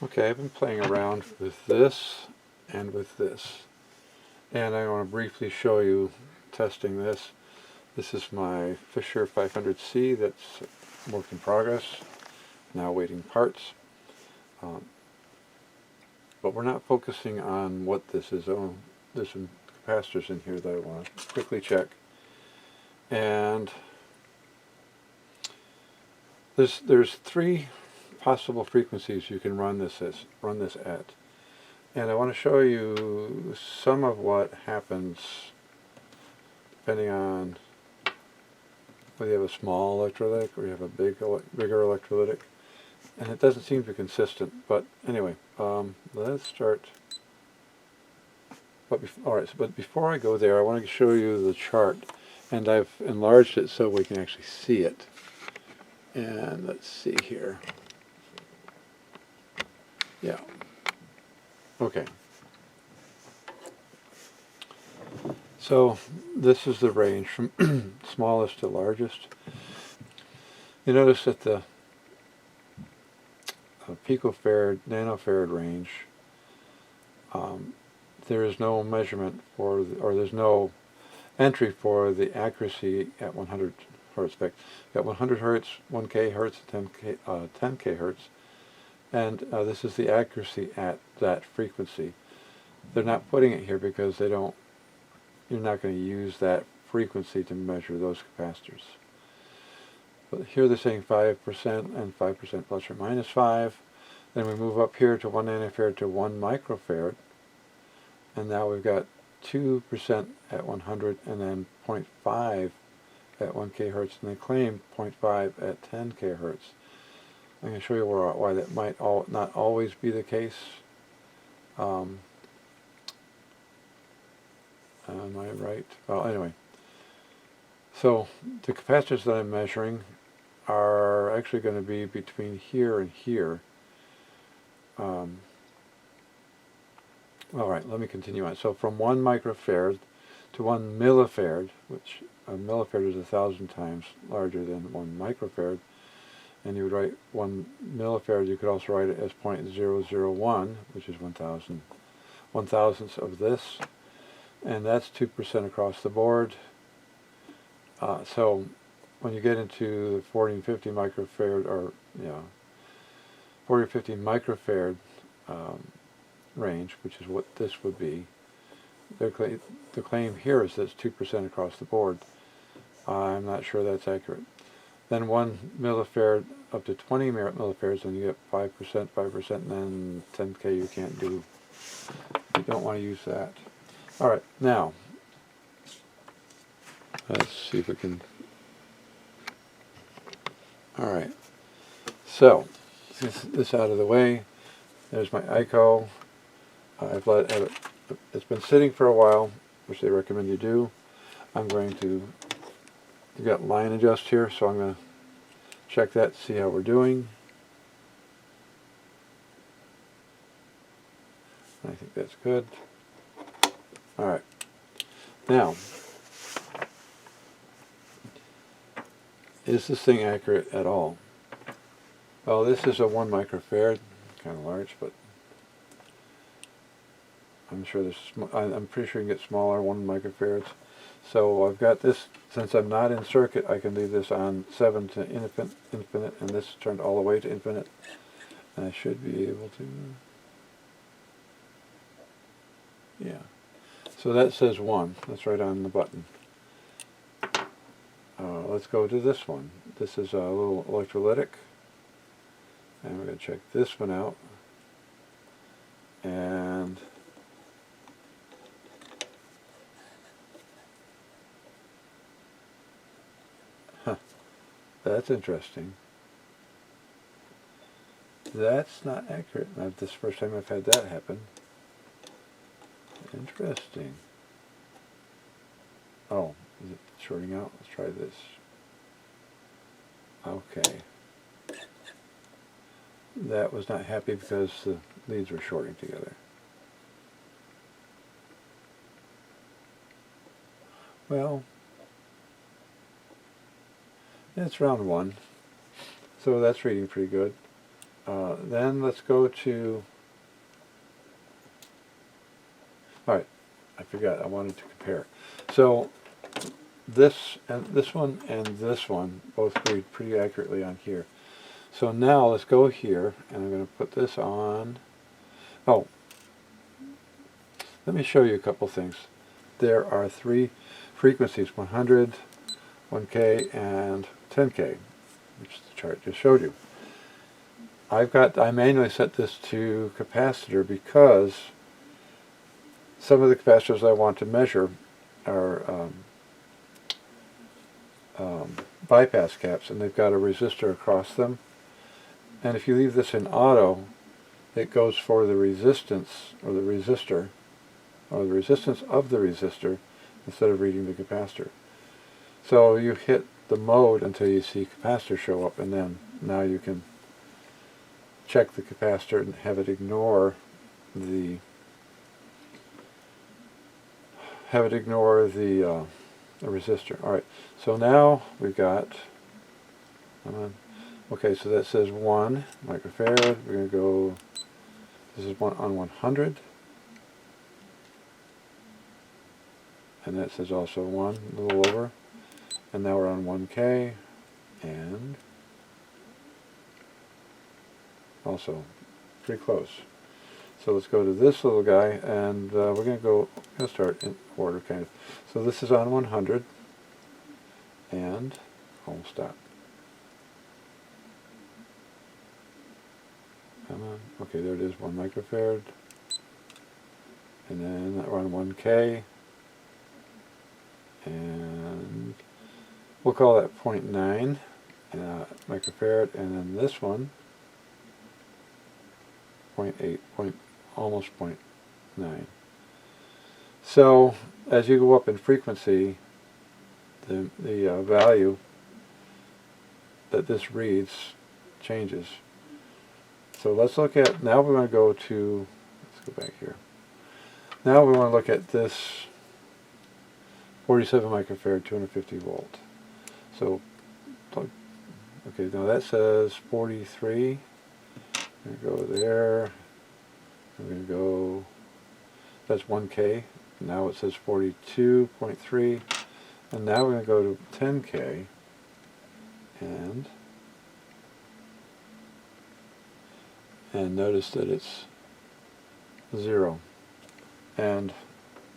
Okay, I've been playing around with this and with this, and I want to briefly show you testing this. This is my Fisher 500C that's work in progress, now waiting parts. But we're not focusing on what this is. Oh, there's some capacitors in here that I want to quickly check. And there's three possible frequencies you can run this at. And I want to show you some of what happens depending on whether you have a small electrolytic or you have a bigger electrolytic. And it doesn't seem to be consistent, but anyway, let's start. But before I go there, I want to show you the chart, and I've enlarged it so we can actually see it. And let's see here. Yeah. Okay. So this is the range from smallest to largest. You notice that the picofarad, nanofarad range, there is no measurement for, or there's no entry for the accuracy at 100 hertz. You've got 100 hertz, 1K hertz, 10K hertz, and this is the accuracy at that frequency. They're not putting it here because they don't. You're not going to use that frequency to measure those capacitors. But here they're saying 5% and 5% plus or minus 5. Then we move up here to 1 nanofarad to 1 microfarad. And now we've got 2% at 100 and then 0.5 at 1K hertz. And they claim 0.5 at 10K hertz. I'm going to show you why that might not always be the case. Am I right? Well, anyway. So the capacitors that I'm measuring are actually going to be between here and here. All right, let me continue on. So from 1 microfarad to 1 millifarad, which a millifarad is 1,000 times larger than 1 microfarad, and you would write 1 millifarad, you could also write it as 0.001, which is 1,000ths of this, and that's 2% across the board. So when you get into the 40 and 50 microfarad, or 40 or 50 microfarad range, which is what this would be, the claim here is that it's 2% across the board. I'm not sure that's accurate. Then 1 millifarad up to 20 millifarads, and you get 5%, 5%, and then 10K you can't do. You don't want to use that. All right, now let's see if we can. All right, so this out of the way. There's my Eico. It's been sitting for a while, which they recommend you do. I'm going to. You've got line adjust here, so I'm going to check that, see how we're doing. I think that's good. All right. Now, is this thing accurate at all? Well, this is a 1 microfarad, kind of large, but I'm sure I'm pretty sure you can get smaller 1 microfarads. So I've got this. Since I'm not in circuit, I can leave this on 7 to infinite, and this turned all the way to infinite. And I should be able to. Yeah. So that says 1. That's right on the button. Let's go to this one. This is a little electrolytic. And we're going to check this one out. And that's interesting. That's not accurate. This is the first time I've had that happen. Interesting. Oh, is it shorting out? Let's try this. Okay. That was not happy because the leads were shorting together. Well, it's round 1, so that's reading pretty good. Then let's go to, alright, I forgot, I wanted to compare. So this one and this one both read pretty accurately on here. So now let's go here, and I'm going to put this on. Oh, let me show you a couple things. There are 3 frequencies, 100, 1K, and 10K, which the chart just showed you. I manually set this to capacitor because some of the capacitors I want to measure are bypass caps, and they've got a resistor across them. And if you leave this in auto, it goes for the resistance, or the resistor, or the resistance of the resistor, instead of reading the capacitor. So you hit the mode until you see capacitor show up, and then now you can check the capacitor and have it ignore the resistor. Alright, so now we've got, okay, so that says 1 microfarad. We're going to go, this is one on 100, and that says also 1, a little over, and now we're on 1K, and also pretty close. So let's go to this little guy, and we're going to start in order, kind of. So this is on 100, and almost stop. Come on. Okay, there it is, 1 microfarad. And then we're on 1K, and we'll call that 0.9 microfarad, and then this one 0.8, almost 0.9. So as you go up in frequency, the value that this reads changes. So let's look at, now we're going to go to, let's go back here. Now we want to look at this 47 microfarad 250 volt. So, okay, now that says 43. I'm going to go there. I'm going to go, that's 1K. Now it says 42.3. And now we're going to go to 10K. And notice that it's 0. And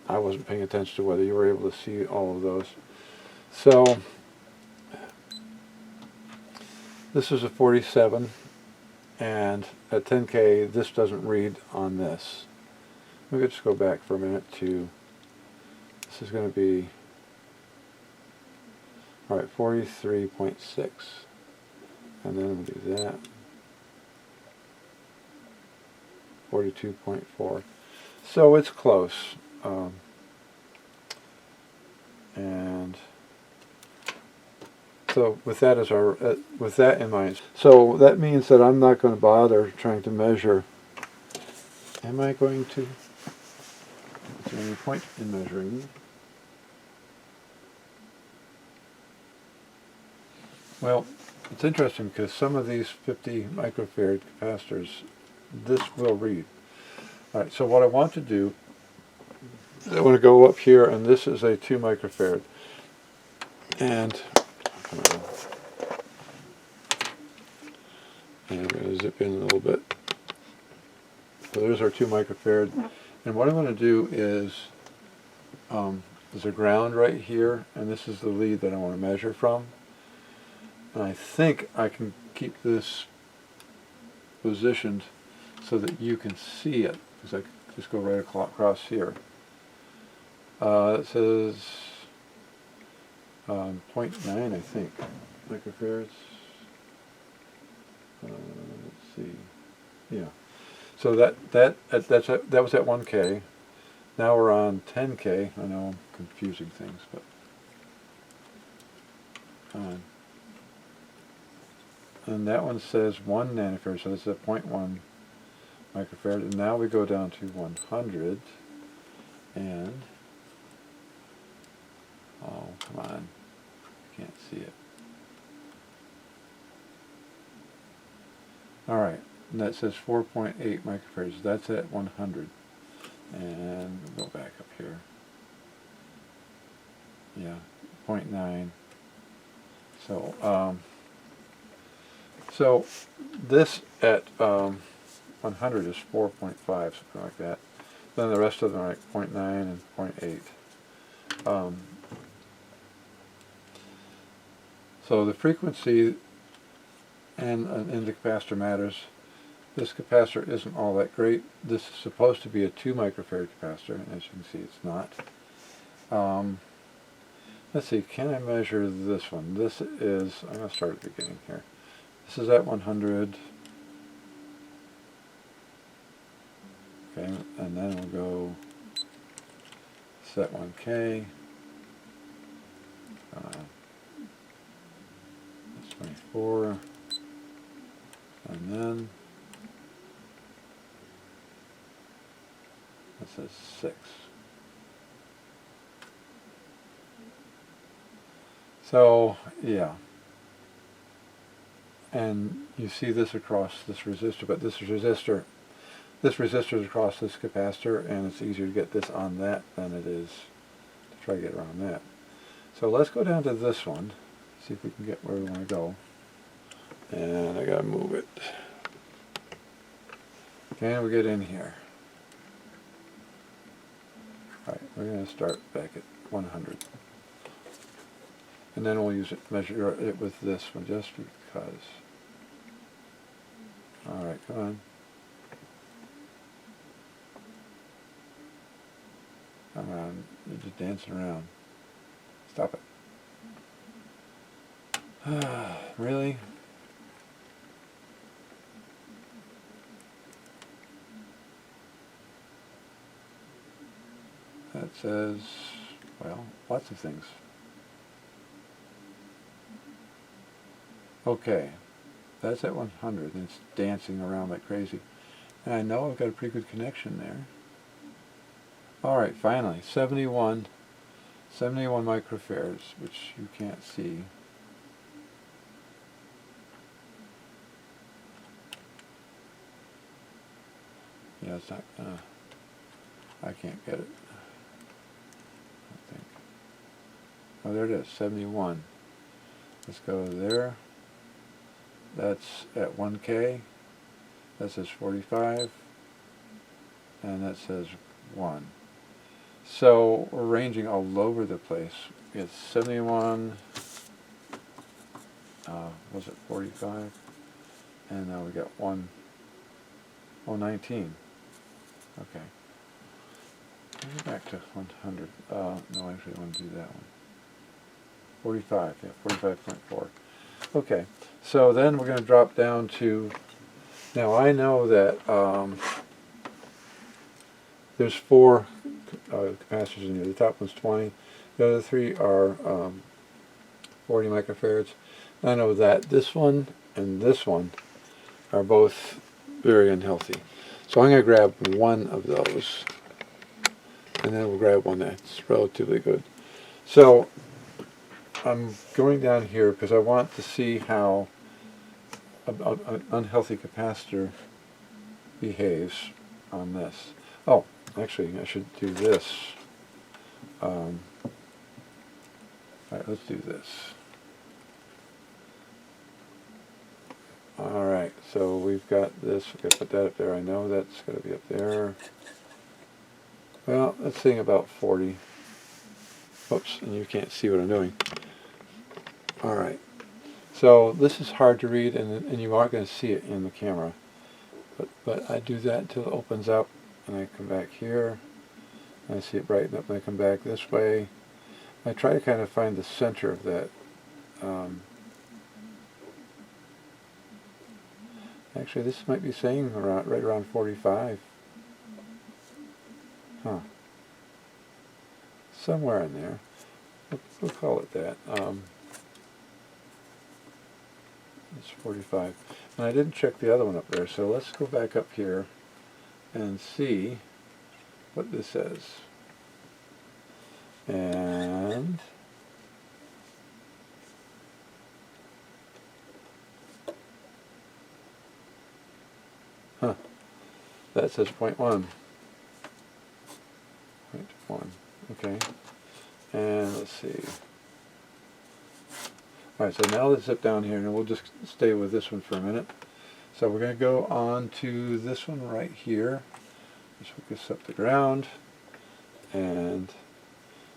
I wasn't paying attention to whether you were able to see all of those. So this is a 47. And at 10K, this doesn't read on this. Let me just go back for a minute to, this is going to be, alright, 43.6. And then we'll do that. 42.4. So it's close. And so with that as our with that in mind, so that means that I'm not going to bother trying to measure. Am I going to? Is there any point in measuring? Well, it's interesting because some of these 50 microfarad capacitors, this will read. All right. So what I want to do, I want to go up here, and this is a 2 microfarad, and I'm going to zip in a little bit. So there's our 2 microfarad. And what I'm going to do is, there's a ground right here, and this is the lead that I want to measure from. And I think I can keep this positioned so that you can see it, because I can just go right across here. It says 0.9, I think, microfarads. Let's see. Yeah. So that was at 1K. Now we're on 10K. I know I'm confusing things, but and that one says 1 nanofarad, so this is a 0.1 microfarad. And now we go down to 100, and oh, come on, I can't see it. All right, and that says 4.8 microfarads. That's at 100. And we'll go back up here. Yeah, 0.9. So this at 100 is 4.5, something like that. Then the rest of them are like 0.9 and 0.8. So the frequency and the capacitor matters. This capacitor isn't all that great. This is supposed to be a 2 microfarad capacitor, and as you can see, it's not. Let's see, can I measure this one? This is, I'm going to start at the beginning here. This is at 100. Okay, and then we'll go set 1K. That's 24. And then that says 6. So, yeah. And you see this across this resistor, but this resistor is across this capacitor, and it's easier to get this on that than it is to try to get around that. So let's go down to this one, see if we can get where we want to go. And I gotta move it. Can we get in here? Alright, we're going to start back at 100. And then we'll measure it with this one just because. Alright, come on. Come on, you're just dancing around. Stop it. Really? That says, well, lots of things. Okay, that's at 100, and it's dancing around like crazy. And I know I've got a pretty good connection there. Alright, finally, 71 microfarads, which you can't see. Yeah, it's not gonna, I can't get it. I think. Oh, there it is, 71. Let's go there. That's at 1K. That says 45. And that says 1. So we're ranging all over the place. It's 71, was it 45? And now we got 19. Okay. Go back to 100. No, actually I want to do that one. 45, yeah, 45.4. Okay, so then we're going to drop down to, now I know that there's 4 capacitors in here. The top one's 20. The other 3 are 40 microfarads. I know that this one and this one are both very unhealthy. So I'm going to grab one of those, and then we'll grab one that's relatively good. So I'm going down here because I want to see how an unhealthy capacitor behaves on this. Oh, actually, I should do this. Alright, let's do this. Alright, so we've got this. We've got to put that up there. I know that's got to be up there. Well, that's saying about 40. Oops, and you can't see what I'm doing. Alright, so this is hard to read, and you aren't going to see it in the camera. But I do that until it opens up, and I come back here, and I see it brighten up, and I come back this way. I try to kind of find the center of that. Actually, this might be saying right around 45. Huh. Somewhere in there. We'll call it that. It's 45. And I didn't check the other one up there, so let's go back up here and see what this says. And That says 0.1. 0.1. Okay. And let's see. Alright, so now let's zip down here and we'll just stay with this one for a minute. So we're going to go on to this one right here. Let's hook this up to ground. And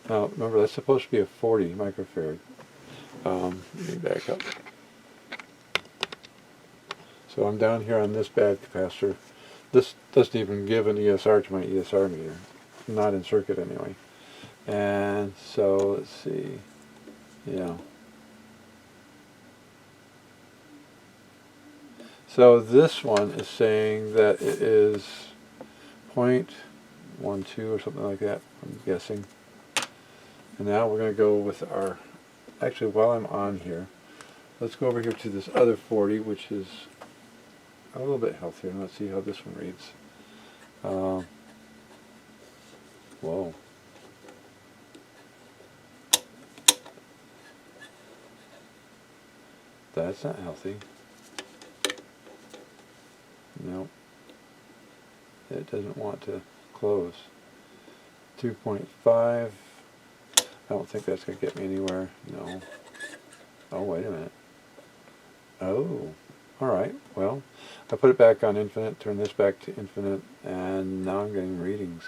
now remember, that's supposed to be a 40 microfarad. Let me back up. So I'm down here on this bad capacitor. This doesn't even give an ESR to my ESR meter. Not in circuit anyway. And so let's see. Yeah. So this one is saying that it is 0.12 or something like that, I'm guessing. And now we're going to go with our, actually while I'm on here, let's go over here to this other 40, which is a little bit healthier. And let's see how this one reads. Whoa. That's not healthy. Nope. It doesn't want to close. 2.5. I don't think that's going to get me anywhere. No. Oh, wait a minute. Oh. Alright. Well, I put it back on infinite, turn this back to infinite, and now I'm getting readings.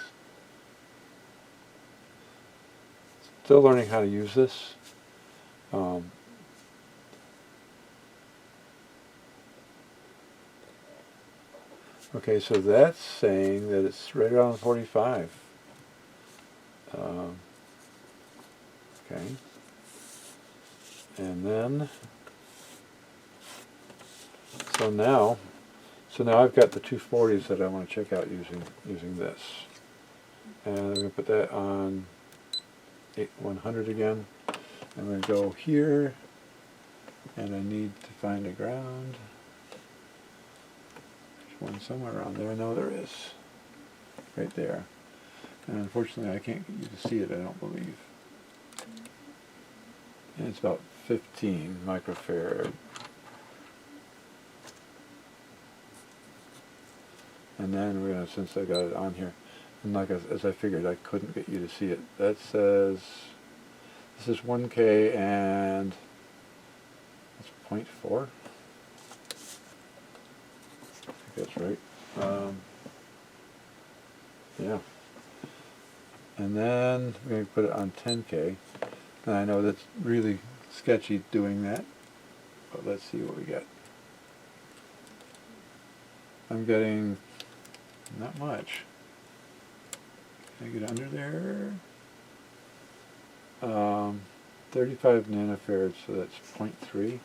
Still learning how to use this. Okay, so that's saying that it's right around 45. Okay. And then, so now I've got the 240s that I want to check out using this. And I'm going to put that on 100 again. I'm going to go here, and I need to find a ground. There's one somewhere around there. No, there is. Right there. And unfortunately I can't get you to see it, I don't believe. And it's about 15 microfarad. And then we're going to, since I got it on here, and like as I figured, I couldn't get you to see it. That says, this is 1K and that's 0.4. I think that's right. Yeah. And then we're going to put it on 10K. And I know that's really sketchy doing that, but let's see what we get. I'm getting not much. Can I get under there? 35 nanofarads, so that's 0.3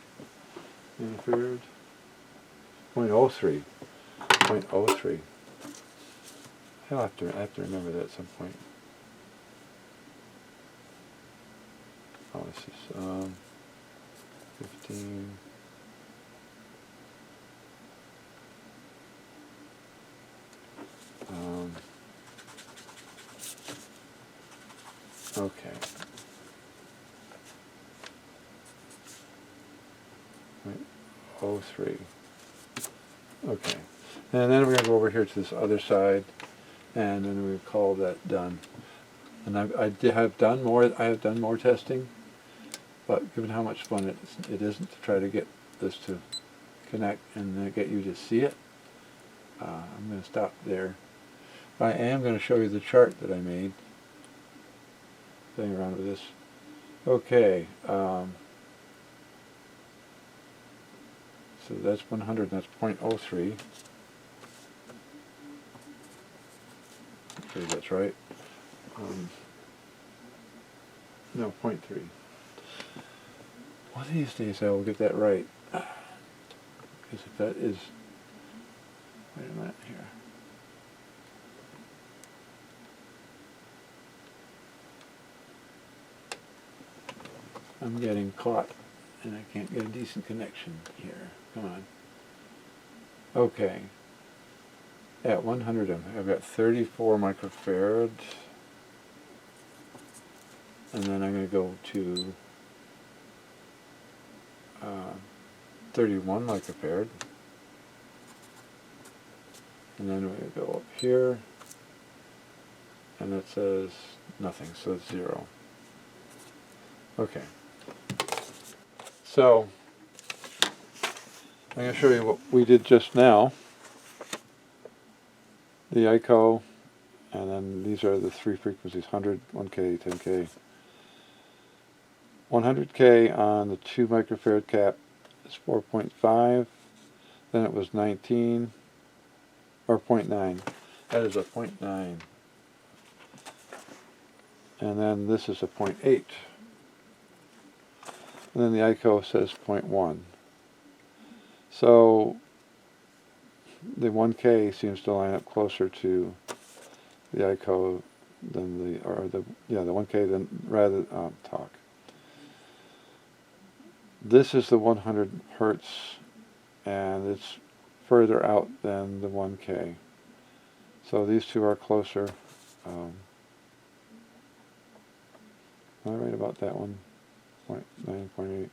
nanofarad. 0.03. 0.03. I have to remember that at some point. Oh, this is 15. Okay. 0.03. Okay. And then we're going to go over here to this other side, and then we call that done. And I have done more testing, but given how much fun it isn't to try to get this to connect and then get you to see it, I'm going to stop there. I am going to show you the chart that I made, playing around with this. Okay, so that's 100, and that's 0.03. Okay, that's right. No, 0.3. One of these days I will get that right. Because if that is... Wait a minute here. I'm getting caught and I can't get a decent connection here. Come on. Okay. At 100 I've got 34 microfarad. And then I'm going to go to 31 microfarad. And then we go up here, and it says nothing, so it's 0. Okay. So I'm going to show you what we did just now. The Eico, and then these are the three frequencies, 100, 1K, 10K. 100K on the 2 microfarad cap is 4.5, then it was 19, or 0.9. That is a 0.9. And then this is a 0.8. And then the Eico says 0.1. So the 1K seems to line up closer to the Eico than the 1K than rather talk. This is the 100 hertz, and it's further out than the 1K. So these two are closer. Am I right about that one? 0.9, 0.8.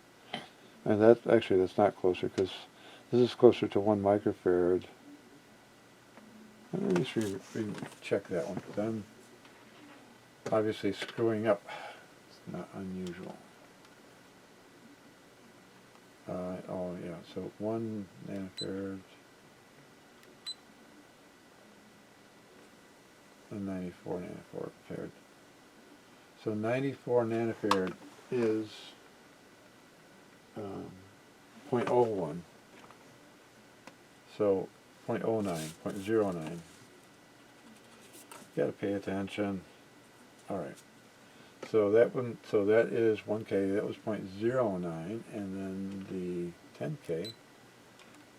And that's not closer, because this is closer to 1 microfarad. Let me just check that one, because I'm obviously screwing up. It's not unusual. Oh yeah, so 1 nanofarad and 94 nanofarad. So 94 nanofarad is 0.01. So 0.09, 0.09. You gotta pay attention. Alright. So that one, so that is 1K, that was 0.09, and then the 10K,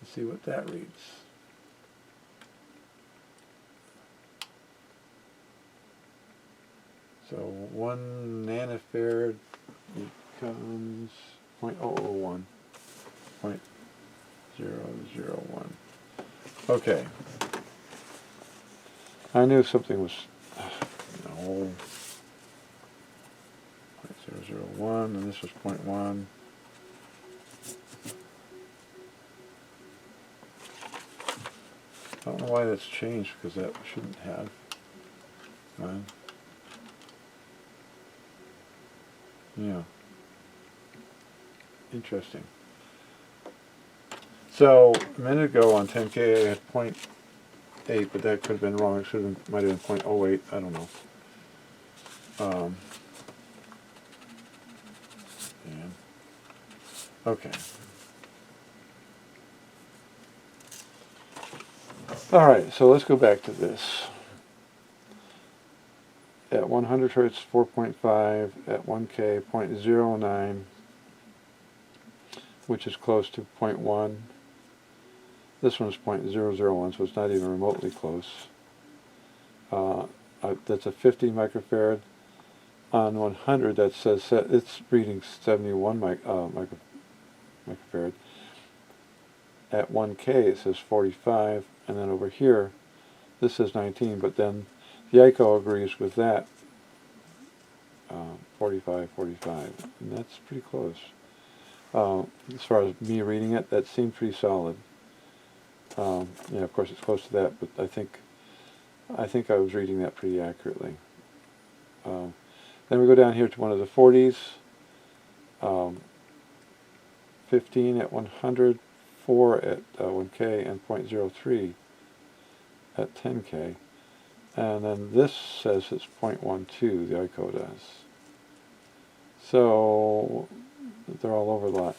let's see what that reads. So 1 nanofarad becomes 0.001, 0.001. Okay. I knew something was, no. 0.001, and this was 0.1. I don't know why that's changed, because that shouldn't have. Yeah. Interesting. So a minute ago on 10K I had 0.8, but that could have been wrong. It might have been 0.08. I don't know. Okay. All right, so let's go back to this. At 100 hertz, 4.5. At 1K, 0.09, which is close to 0.1. This one's 0.001, so it's not even remotely close. That's a 50 microfarad. On 100, that says it's reading 71 microfarad. At 1K, it says 45, and then over here, this says 19, but then the Eico agrees with that, 45, 45, and that's pretty close. As far as me reading it, that seemed pretty solid. Yeah, of course it's close to that, but I think I was reading that pretty accurately. Then we go down here to one of the 40s, 15 at 100, 4 at 1K, and 0.03 at 10K. And then this says it's 0.12, the Eico does. So they're all over the lot.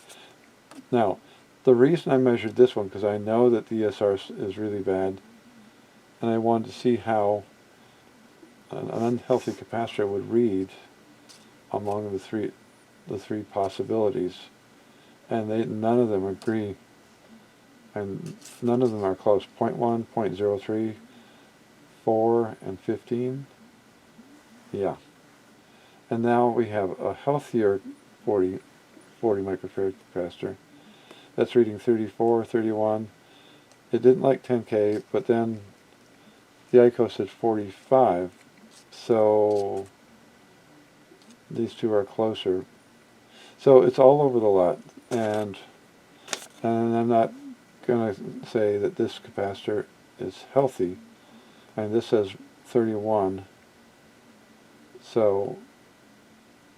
Now, the reason I measured this one, because I know that the ESR is really bad, and I wanted to see how an unhealthy capacitor would read among the three possibilities, and none of them agree, and none of them are close. 0.1, 0.03, 4, and 15. Yeah. And now we have a healthier 40 microfarad capacitor that's reading 34, 31. It didn't like 10K, but then the Eico said 45, so these two are closer. So it's all over the lot, and I'm not going to say that this capacitor is healthy, and this says 31, so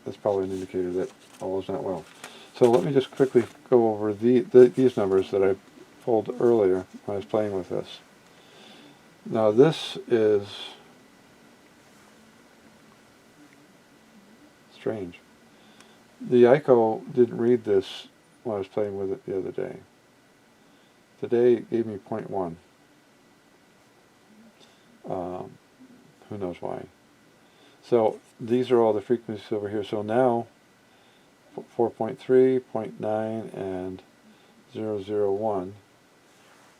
that's probably an indicator that all is not well. So let me just quickly go over these numbers that I pulled earlier when I was playing with this. Now this is strange. The Eico didn't read this when I was playing with it the other day. Today it gave me 0.1. Who knows why. So these are all the frequencies over here. So now 4.3, 0.9, and 001.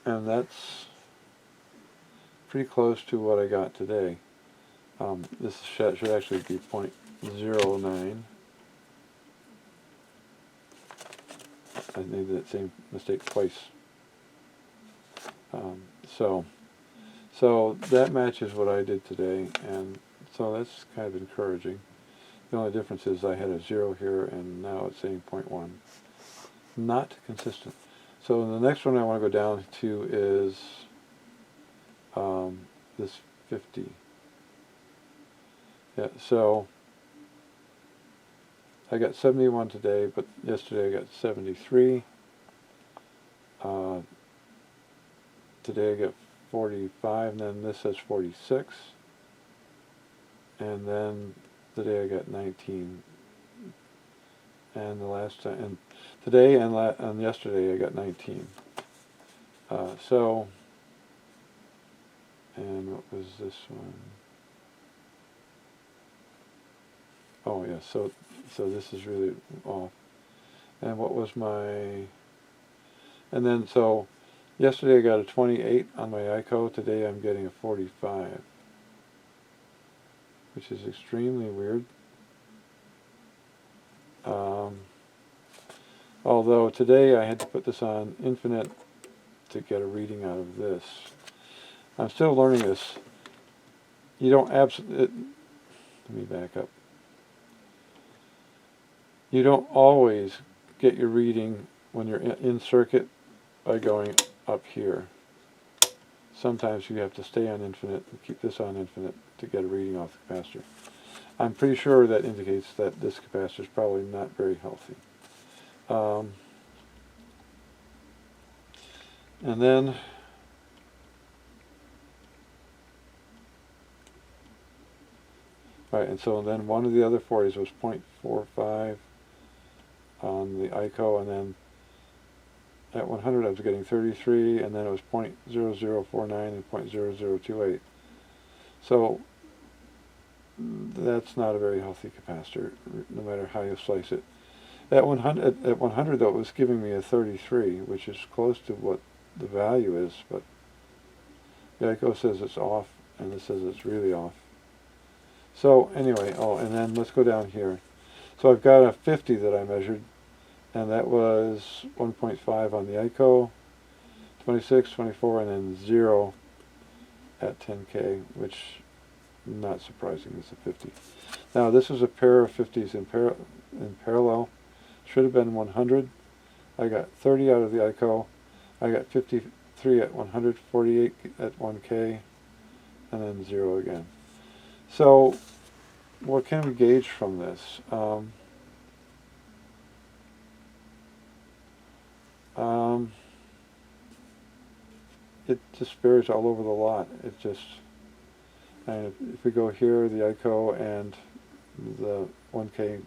And that's pretty close to what I got today. This should actually be 0.09. I made that same mistake twice. So that matches what I did today, and so that's kind of encouraging. The only difference is I had a 0 here, and now it's saying 0.1. Not consistent. So the next one I want to go down to is this 50. Yeah, so I got 71 today, but yesterday I got 73. Today I got 45, and then this says 46. And then today I got 19. And the last time, and today and yesterday I got 19. And what was this one? Oh yeah, so this is really off. And what was my, and then so yesterday I got a 28 on my Eico, today I'm getting a 45, which is extremely weird. Although today I had to put this on infinite to get a reading out of this. I'm still learning this. You don't let me back up. You don't always get your reading when you're in circuit by going up here. Sometimes you have to stay on infinite and keep this on infinite to get a reading off the capacitor. I'm pretty sure that indicates that this capacitor is probably not very healthy. And then right, and so then one of the other 40s was 0.45 on the Eico, and then at 100 I was getting 33, and then it was 0.0049 and 0.0028. So that's not a very healthy capacitor, no matter how you slice it. At 100 though, it was giving me a 33, which is close to what the value is, but the Eico says it's off, and this says it's really off. So anyway, and then let's go down here. So I've got a 50 that I measured, and that was 1.5 on the Eico, 26, 24, and then 0 at 10K, which not surprising is a 50. Now this is a pair of 50s in parallel. Should have been 100. I got 30 out of the Eico. I got 53 at 100, 48 at 1K, and then 0 again. So what can we gauge from this? It just varies all over the lot. It just, and if we go here, the Eico and the 1K is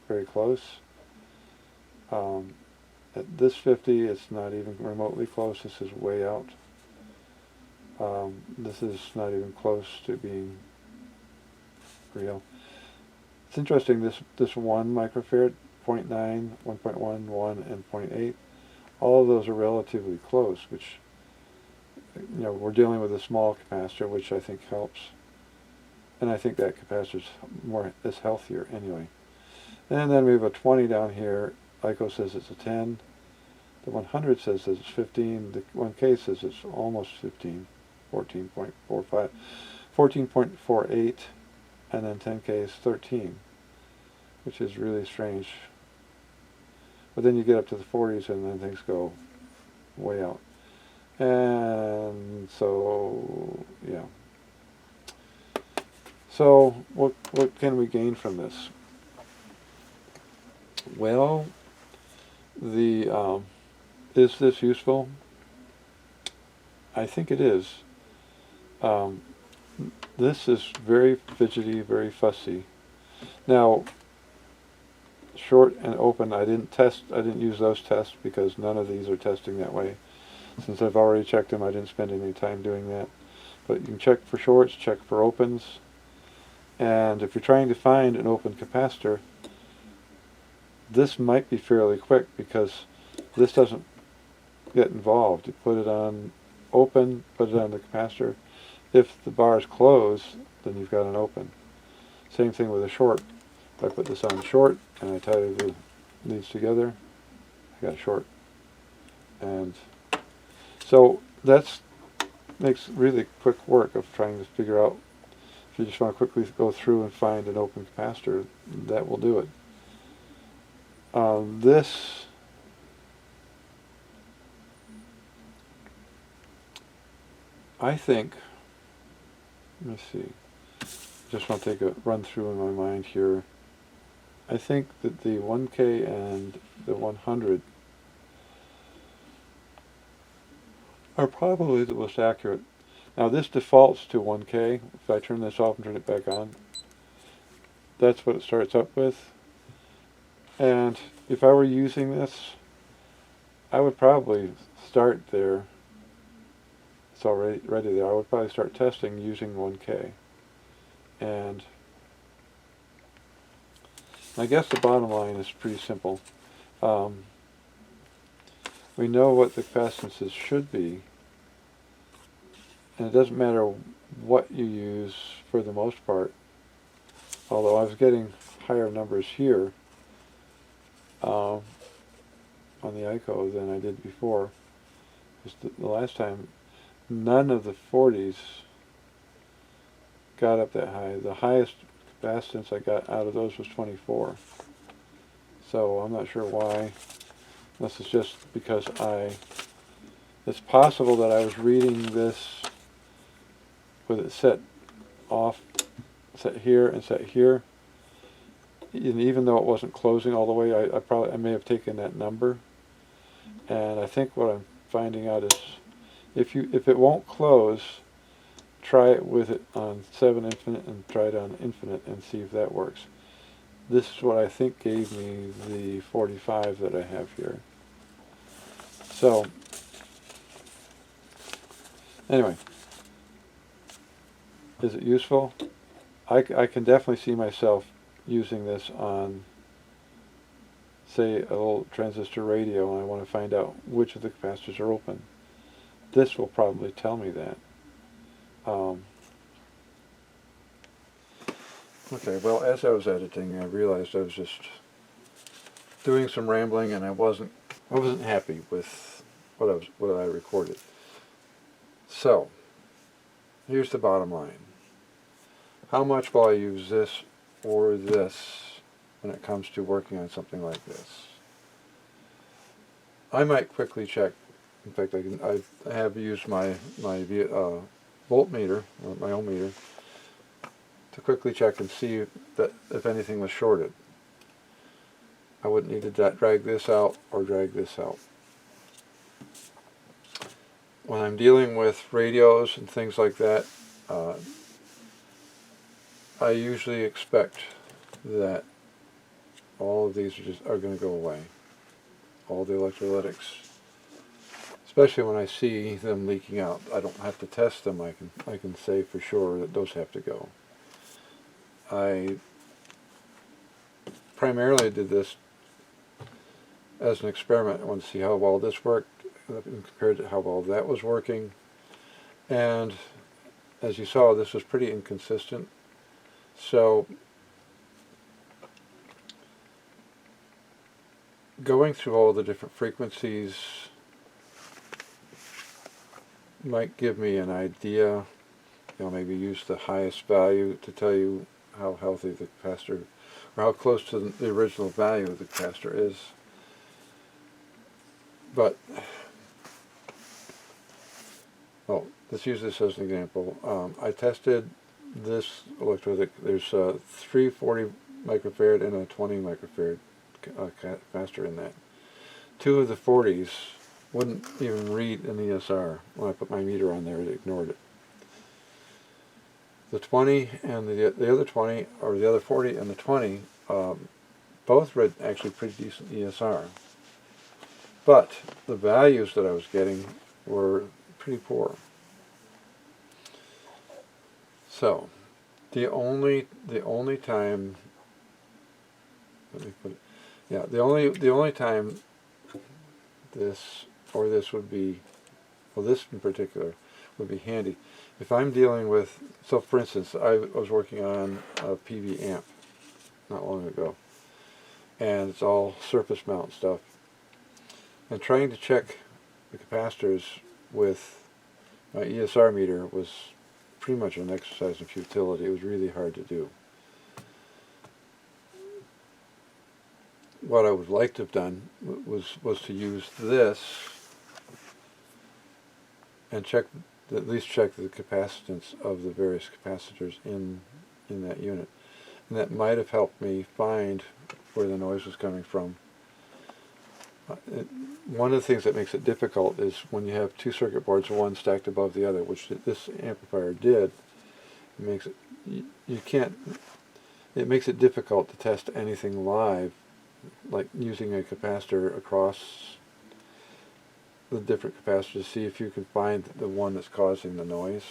very close. At this 50, it's not even remotely close. This is way out. This is not even close to being real. It's interesting, this 1 microfarad, 0.9, 1.1, 1, and 0.8, all of those are relatively close, which, you know, we're dealing with a small capacitor, which I think helps. And I think that capacitor is healthier anyway. And then we have a 20 down here. Eico says it's a 10. The 100 says it's 15. The 1K says it's almost 15, 14.45, 14.48, and then 10K is 13, which is really strange. But then you get up to the 40s and then things go way out. And so, yeah. So what can we gain from this? Well, the is this useful? I think it is. Um, this is very fidgety, very fussy. Now, short and open, I didn't use those tests because none of these are testing that way. Since I've already checked them, I didn't spend any time doing that. But you can check for shorts, check for opens, and if you're trying to find an open capacitor, this might be fairly quick because this doesn't get involved. You put it on open, put it on the capacitor. If the bar is closed, then you've got an open. Same thing with a short. If I put this on short and I tie the leads together, I got a short. And so that's makes really quick work of trying to figure out, if you just want to quickly go through and find an open capacitor, that will do it. This I think, let me see, just want to take a run through in my mind here. I think that the 1K and the 100 are probably the most accurate. Now this defaults to 1K. If I turn this off and turn it back on, that's what it starts up with. And if I were using this, I would probably start there. It's already ready there. I would probably start testing using 1K. And I guess the bottom line is pretty simple. We know what the capacitances should be, and it doesn't matter what you use for the most part, although I was getting higher numbers here on the Eico than I did before. Just the last time, none of the 40s got up that high. The highest capacitance I got out of those was 24. So I'm not sure why. This is just because it's possible that I was reading this with it set off, set here and set here. And even though it wasn't closing all the way, I may have taken that number. And I think what I'm finding out is if it won't close, try it with it on 7 infinite and try it on infinite and see if that works. This is what I think gave me the 45 that I have here. So, anyway, is it useful? I can definitely see myself using this on, say, a little transistor radio, and I want to find out which of the capacitors are open. This will probably tell me that. Okay, well, as I was editing, I realized I was just doing some rambling, and I wasn't happy with what I recorded. So, here's the bottom line. How much will I use this or this when it comes to working on something like this? I might quickly check. In fact, I have used my voltmeter, my own meter, to quickly check and see that if anything was shorted. I wouldn't need to drag this out or drag this out. When I'm dealing with radios and things like that, I usually expect that all of these are going to go away. All the electrolytics. Especially when I see them leaking out. I don't have to test them. I can say for sure that those have to go. I primarily did this as an experiment. I wanted to see how well this worked compared to how well that was working. And as you saw, this was pretty inconsistent. So going through all the different frequencies might give me an idea. Maybe use the highest value to tell you how healthy the capacitor, or how close to the original value of the capacitor is. But well, let's use this as an example. I tested this electrode. There's 340 microfarad and a 20 microfarad capacitor in that. Two of the 40s wouldn't even read an ESR. When I put my meter on there, it ignored it. The 20 and the other 20, or the other 40 and the 20, both read actually pretty decent ESR. But the values that I was getting were pretty poor. So the only time, let me put it, yeah, the only time this or this would be, well, this in particular would be handy if I'm dealing with, so for instance, I was working on a PV amp not long ago, and it's all surface mount stuff, and trying to check the capacitors with my ESR meter was pretty much an exercise in futility. It was really hard to do. What I would like to have done was to use this and check, at least check the capacitance of the various capacitors in that unit. And that might have helped me find where the noise was coming from. One of the things that makes it difficult is when you have two circuit boards, one stacked above the other, which this amplifier did. It makes it, you can't, it makes it difficult to test anything live, like using a capacitor across the different capacitors to see if you can find the one that's causing the noise.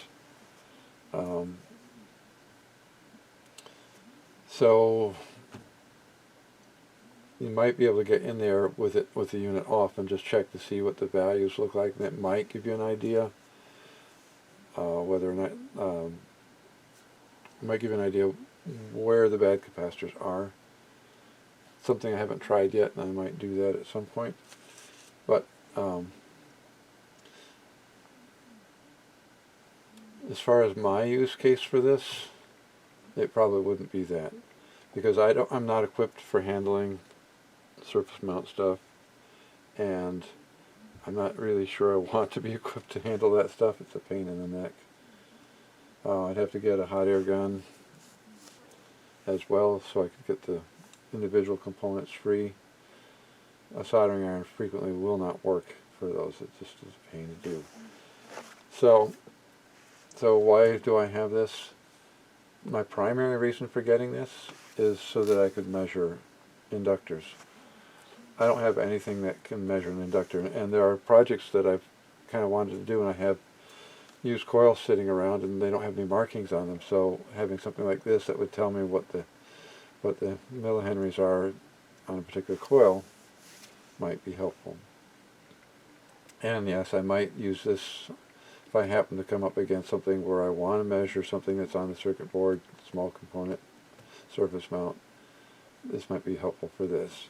So you might be able to get in there with it, with the unit off, and just check to see what the values look like, and it might give you an idea whether or not it might give you an idea where the bad capacitors are. Something I haven't tried yet, and I might do that at some point. But as far as my use case for this, it probably wouldn't be that, because I'm not equipped for handling surface mount stuff, and I'm not really sure I want to be equipped to handle that stuff. It's a pain in the neck. I'd have to get a hot air gun as well, so I could get the individual components free. A soldering iron frequently will not work for those. It just is a pain to do. So why do I have this? My primary reason for getting this is so that I could measure inductors. I don't have anything that can measure an inductor, and there are projects that I've kind of wanted to do, and I have used coils sitting around and they don't have any markings on them, so having something like this that would tell me what the millihenries are on a particular coil might be helpful. And yes, I might use this if I happen to come up against something where I want to measure something that's on the circuit board, small component, surface mount. This might be helpful for this.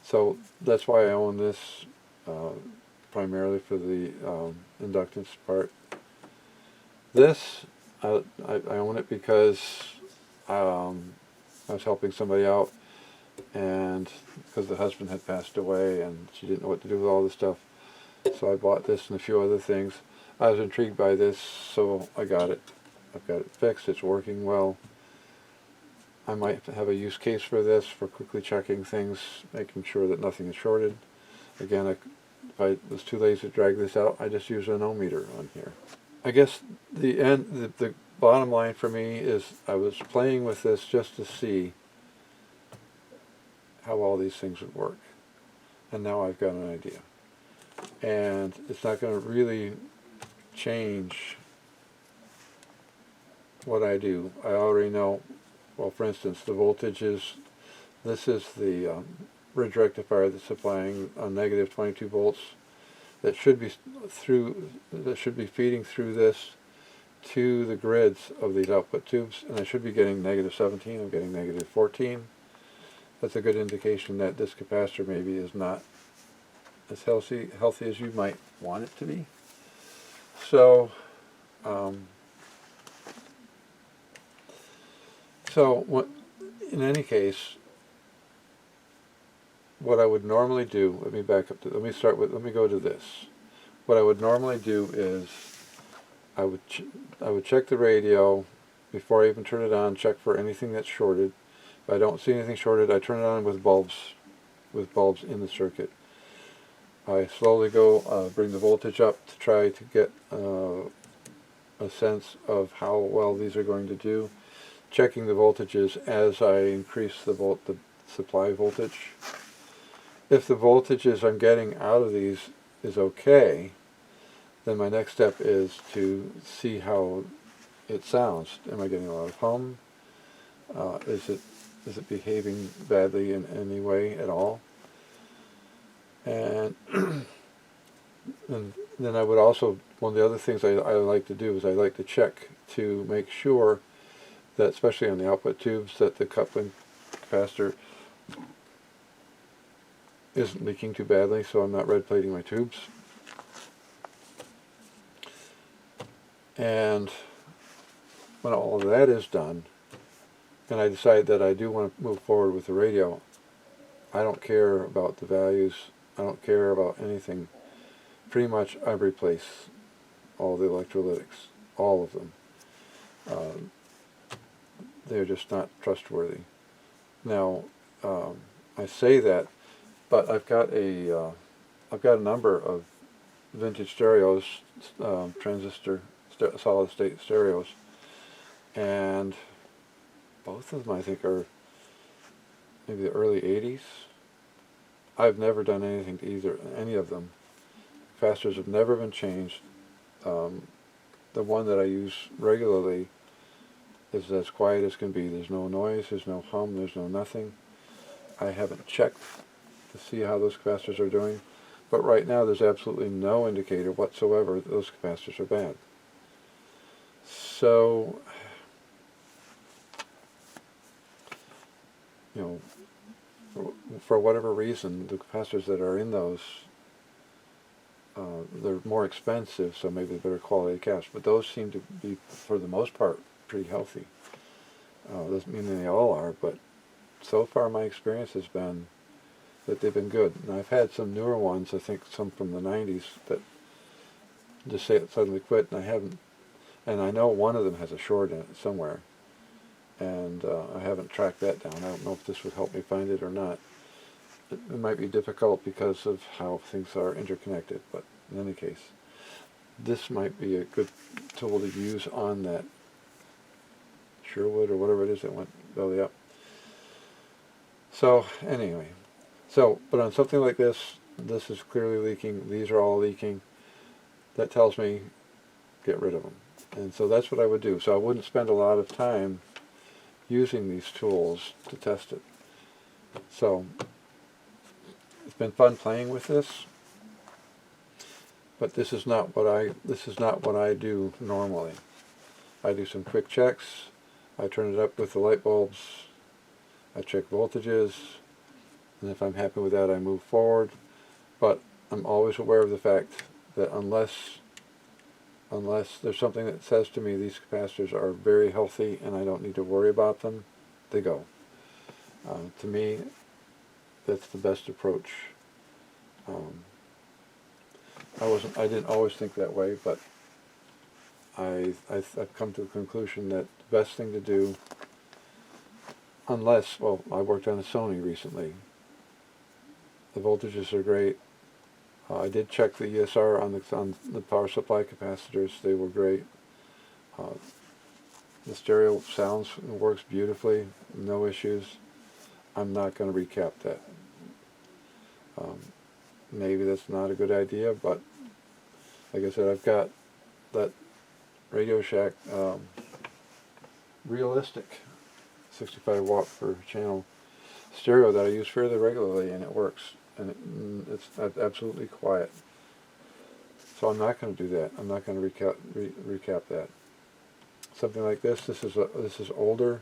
So that's why I own this, primarily for the inductance part. This, I own it because I was helping somebody out, and because the husband had passed away and she didn't know what to do with all this stuff, so I bought this and a few other things. I was intrigued by this, so I got it. I've got it fixed. It's working well. I might have a use case for this, for quickly checking things, making sure that nothing is shorted. Again, if I was too lazy to drag this out, I just use an ohm meter on here. I guess the bottom line for me is I was playing with this just to see how all these things would work. And now I've got an idea. And it's not going to really change what I do. I already know, well, for instance, the voltage is, this is the bridge rectifier that's supplying a negative 22 volts that should be feeding through this to the grids of these output tubes, and I should be getting negative 17. I'm getting negative 14. That's a good indication that this capacitor maybe is not as healthy as you might want it to be. So in any case, what I would normally do, let me go to this. what I would normally do is I would check the radio before I even turn it on, check for anything that's shorted. If I don't see anything shorted, I turn it on with bulbs in the circuit. I slowly go bring the voltage up to try to get a sense of how well these are going to do, checking the voltages as I increase the supply voltage. If the voltages I'm getting out of these is okay, then my next step is to see how it sounds. Am I getting a lot of hum? Is it behaving badly in any way at all? And and then I would also, one of the other things I like to do is I like to check to make sure that, especially on the output tubes, that the coupling capacitor isn't leaking too badly, so I'm not red plating my tubes. And when all of that is done, and I decide that I do want to move forward with the radio, I don't care about the values, I don't care about anything. Pretty much I replace all the electrolytics, all of them. They're just not trustworthy. Now, I say that, but I've got a number of vintage stereos, transistor solid state stereos, and both of them I think are maybe the early 80s. I've never done anything to any of them. Capacitors have never been changed. The one that I use regularly is as quiet as can be. There's no noise, there's no hum, there's no nothing. I haven't checked to see how those capacitors are doing, but right now there's absolutely no indicator whatsoever that those capacitors are bad. So, you know, for whatever reason, the capacitors that are in those, they're more expensive, so maybe better quality caps, but those seem to be, for the most part, pretty healthy. Doesn't mean they all are, but so far my experience has been that they've been good. And I've had some newer ones, I think some from the 90s, that just suddenly quit, and I haven't, and I know one of them has a short in it somewhere, and I haven't tracked that down. I don't know if this would help me find it or not. It might be difficult because of how things are interconnected, but in any case, this might be a good tool to use on that Sherwood or whatever it is that went belly up. So anyway, but on something like this, this is clearly leaking, these are all leaking, that tells me get rid of them. And so that's what I would do. So I wouldn't spend a lot of time using these tools to test it. So it's been fun playing with this, but this is not what I do normally. I do some quick checks. I turn it up with the light bulbs. I check voltages, and if I'm happy with that, I move forward. But I'm always aware of the fact that unless there's something that says to me these capacitors are very healthy and I don't need to worry about them, they go. To me, that's the best approach. I didn't always think that way, but I've come to the conclusion that the best thing to do, unless, well, I worked on a Sony recently. The voltages are great. I did check the ESR on the power supply capacitors. They were great. The stereo sounds and works beautifully. No issues. I'm not going to recap that. Maybe that's not a good idea, but like I said, I've got that Radio Shack realistic 65 watt per channel stereo that I use fairly regularly, and it works, and it's absolutely quiet. So I'm not going to do that. I'm not going to recap that. Something like this. This is older.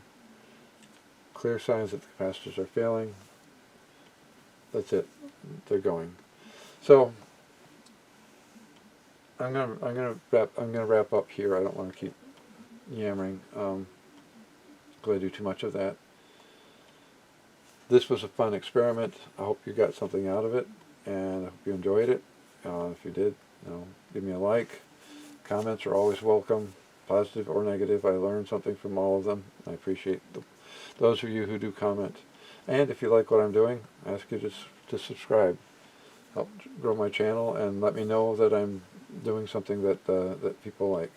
Clear signs that the capacitors are failing. That's it. They're going. So I'm gonna wrap up here. I don't want to keep yammering. Because I do too much of that. This was a fun experiment. I hope you got something out of it, and I hope you enjoyed it. If you did, Give me a like. Comments are always welcome, positive or negative. I learn something from all of them. I appreciate those of you who do comment. And if you like what I'm doing, I ask you to subscribe. Help grow my channel and let me know that I'm doing something that people like.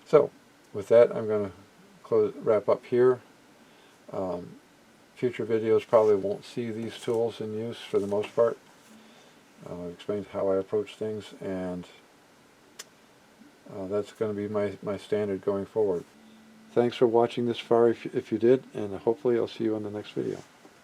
So, with that, I'm going to wrap up here. Future videos probably won't see these tools in use for the most part. I've explained how I approach things, and that's going to be my standard going forward. Thanks for watching this far if you did, and hopefully I'll see you on the next video.